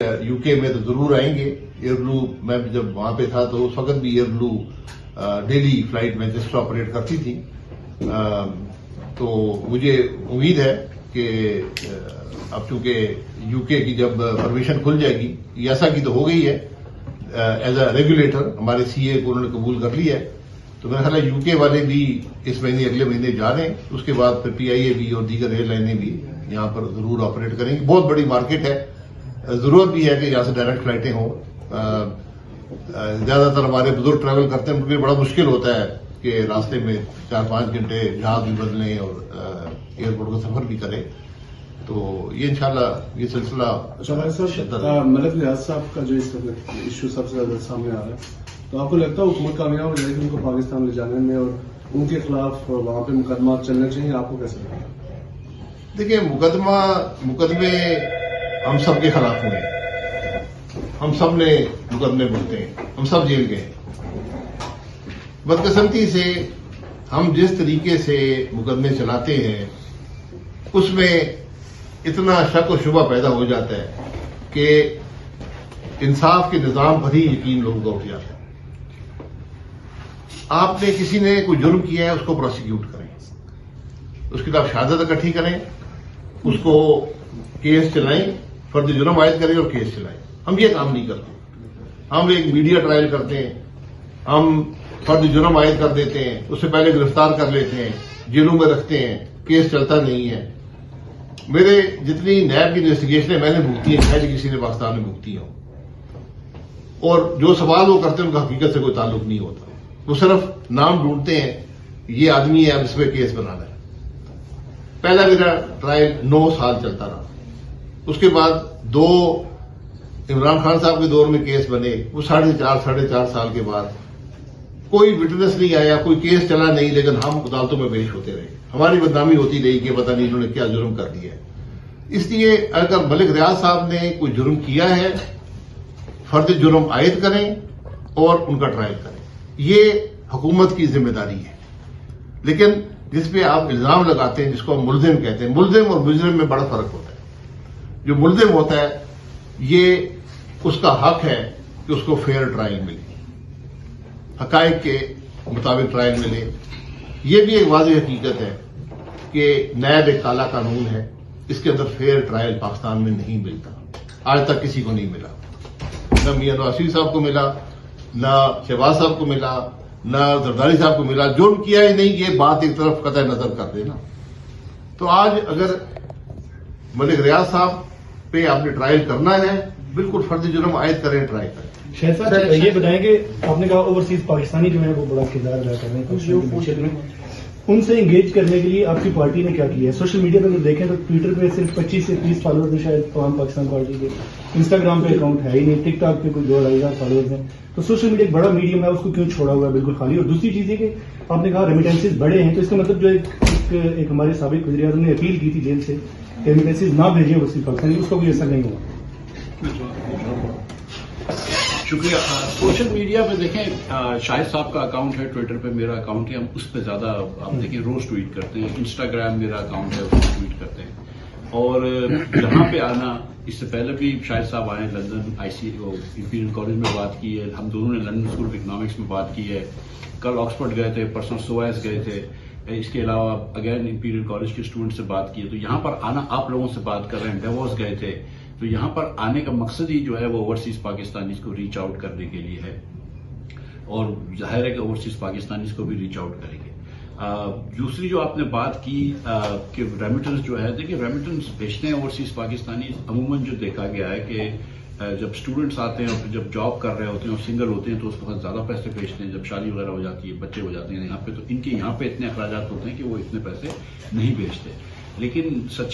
You کے میں تو ضرور آئیں گے. ایئر بلو میں جب وہاں پہ تھا تو اس وقت بھی ایئر بلو ڈیلی فلائٹ مینچسٹر آپریٹ کرتی تھی. تو مجھے امید ہے کہ اب چونکہ یو کے کی جب پرمیشن کھل جائے گی، ایسا کی تو ہو گئی ہے ایز اے ریگولیٹر، ہمارے سی اے کو انہوں نے قبول کر لیا ہے، تو میرا خیال ہے یو کے والے بھی اس مہینے اگلے مہینے جا رہے ہیں. اس کے بعد پھر پی آئی اے بھی اور دیگر ایئر لائنیں بھی یہاں پر ضرور آپریٹ کریں گی. بہت بڑی مارکیٹ ہے، ضرورت بھی ہے کہ یہاں سے ڈائریکٹ فلائٹیں ہوں. زیادہ تر ہمارے بزرگ ٹریول کرتے ہیں، ان کے لیے بڑا مشکل ہوتا ہے کہ راستے میں 4-5 گھنٹے جہاز بھی بدلیں اور ایئرپورٹ کا سفر بھی کریں. تو یہ انشاءاللہ یہ سلسلہ ملک ریاض صاحب کا جو اس وقت ایشو سب سے زیادہ سامنے آ رہا ہے، تو آپ کو لگتا ہے حکومت کامیاب ہو جائے گی ان کو پاکستان لے جانے میں، اور ان کے خلاف وہاں پہ مقدمات چلنے چاہیے؟ آپ کو کیسے لگتا ہے؟ دیکھیں، مقدمے ہم سب کے خلاف ہوئے، ہم سب نے مقدمے بولتے ہیں، ہم سب جیل گئے. بدقسمتی سے ہم جس طریقے سے مقدمے چلاتے ہیں اس میں اتنا شک و شبہ پیدا ہو جاتا ہے کہ انصاف کے نظام پر ہی یقین لوگوں کا اٹھ جاتا ہے. آپ نے کسی نے کوئی جرم کیا ہے، اس کو پروسیکیوٹ کریں، اس کی طرف شہادت اکٹھی کریں، اس کو کیس چلائیں، فرد جرم عائد کریں اور کیس چلائیں. ہم یہ کام نہیں کرتے. ہم ایک میڈیا ٹرائل کرتے ہیں، ہم فرد جرم عائد کر دیتے ہیں، اس سے پہلے گرفتار کر لیتے ہیں، جیلوں میں رکھتے ہیں، کیس چلتا نہیں ہے. میرے جتنی نیب کی انویسٹیگیشنیں میں نے بھگتی ہیں، شاید کسی نے پاکستان میں بھگتی ہوں، اور جو سوال وہ کرتے ہیں ان کا حقیقت سے کوئی تعلق نہیں ہوتا. وہ صرف نام ڈھونڈتے ہیں، یہ آدمی ہے، اب اس پہ کیس بنانا ہے. پہلا میرا ٹرائل 9 سال چلتا رہا. اس کے بعد 2 عمران خان صاحب کے دور میں کیس بنے، وہ 4.5 سال کے بعد کوئی وٹنس نہیں آیا، کوئی کیس چلا نہیں، لیکن ہم عدالتوں میں پیش ہوتے رہے. ہماری بدنامی ہوتی رہی کہ پتہ نہیں انہوں نے کیا جرم کر دیا ہے. اس لیے اگر ملک ریاض صاحب نے کوئی جرم کیا ہے، فرد جرم عائد کریں اور ان کا ٹرائل کریں. یہ حکومت کی ذمہ داری ہے. لیکن جس پہ آپ الزام لگاتے ہیں، جس کو ہم ملزم کہتے ہیں، ملزم اور مجرم میں بڑا فرق ہوتا ہے. جو ملزم ہوتا ہے یہ اس کا حق ہے کہ اس کو فیئر ٹرائل ملے، حقائق کے مطابق ٹرائل ملے. یہ بھی ایک واضح حقیقت ہے کہ نیب ایک کالا قانون ہے، اس کے اندر فیئر ٹرائل پاکستان میں نہیں ملتا. آج تک کسی کو نہیں ملا، نہ میاں نواز شریف صاحب کو ملا، نہ شہباز صاحب کو ملا، نہ زرداری صاحب کو ملا. جرم کیا ہی نہیں، یہ بات ایک طرف قطع نظر کر دینا. تو آج اگر ملک ریاض صاحب پہ آپ نے ٹرائل کرنا ہے، بالکل فرد جرم عائد کریں، ٹرائی کریں. شہید صاحب یہ بتائیں کہ آپ نے کہا اوورسیز پاکستانی جو ہے وہ بڑا کردار ادا کر رہے ہیں، ان سے انگیج کرنے کے لیے آپ کی پارٹی نے کیا کیا ہے؟ سوشل میڈیا پہ اگر دیکھیں تو ٹویٹر پہ صرف 25 سے 30 فالوورز ہیں شاید تمام پاکستان پارٹی کے. انسٹاگرام پہ اکاؤنٹ ہے ہی نہیں، ٹک ٹاک پہ کوئی 2-2.5 فالوورز ہیں. تو سوشل میڈیا ایک بڑا میڈیم ہے، اس کو کیوں چھوڑا ہوا ہے بالکل خالی؟ اور دوسری چیز یہ کہ آپ نے کہا ریمیٹنسز بڑے ہیں، تو اس کا مطلب جو ایک ہمارے سابق وزیر اعظم نے اپیل کی تھی جیل سے کہ ریمیٹنسز نہ بھیجیں اوورسیز پاکستانی، اس کا کوئی اثر نہیں ہوا. شکریہ. سوشل میڈیا پہ دیکھیں، شاہد صاحب کا اکاؤنٹ ہے، ٹویٹر پہ میرا اکاؤنٹ ہے، ہم اس پہ زیادہ آپ دیکھیں روز ٹویٹ کرتے ہیں. انسٹاگرام میرا اکاؤنٹ ہے، اس پہ ٹویٹ کرتے ہیں. اور یہاں پہ آنا، اس سے پہلے بھی شاہد صاحب آئے لندن امپیریل کالج میں بات کی ہے، ہم دونوں نے لندن اسکول آف اکنامکس میں بات کی ہے. کل آکسفورڈ گئے تھے، پرسوں سوائس گئے تھے. اس کے علاوہ اگین امپیریل کالج کے اسٹوڈنٹ سے بات کی ہے. تو یہاں پر آنا، آپ لوگوں سے بات کر رہے ہیں، ڈیووس گئے تھے. تو یہاں پر آنے کا مقصد ہی جو ہے وہ اوورسیز پاکستانیز کو ریچ آؤٹ کرنے کے لیے ہے، اور ظاہر ہے کہ اوورسیز پاکستانیز کو بھی ریچ آؤٹ کریں گے. دوسری جو آپ نے بات کی کہ ریمیٹنس جو ہے، دیکھیں ریمیٹنس بھیجتے ہیں اوورسیز پاکستانیز. عموماً جو دیکھا گیا ہے کہ جب اسٹوڈنٹس آتے ہیں اور جب جاب کر رہے ہوتے ہیں اور سنگل ہوتے ہیں تو اس کے بعد زیادہ پیسے بھیجتے ہیں. جب شادی وغیرہ ہو جاتی ہے، بچے ہو جاتے ہیں یہاں پہ، تو ان کے یہاں پہ اتنے اخراجات ہوتے ہیں کہ وہ اتنے پیسے نہیں بھیجتے. لیکن سچ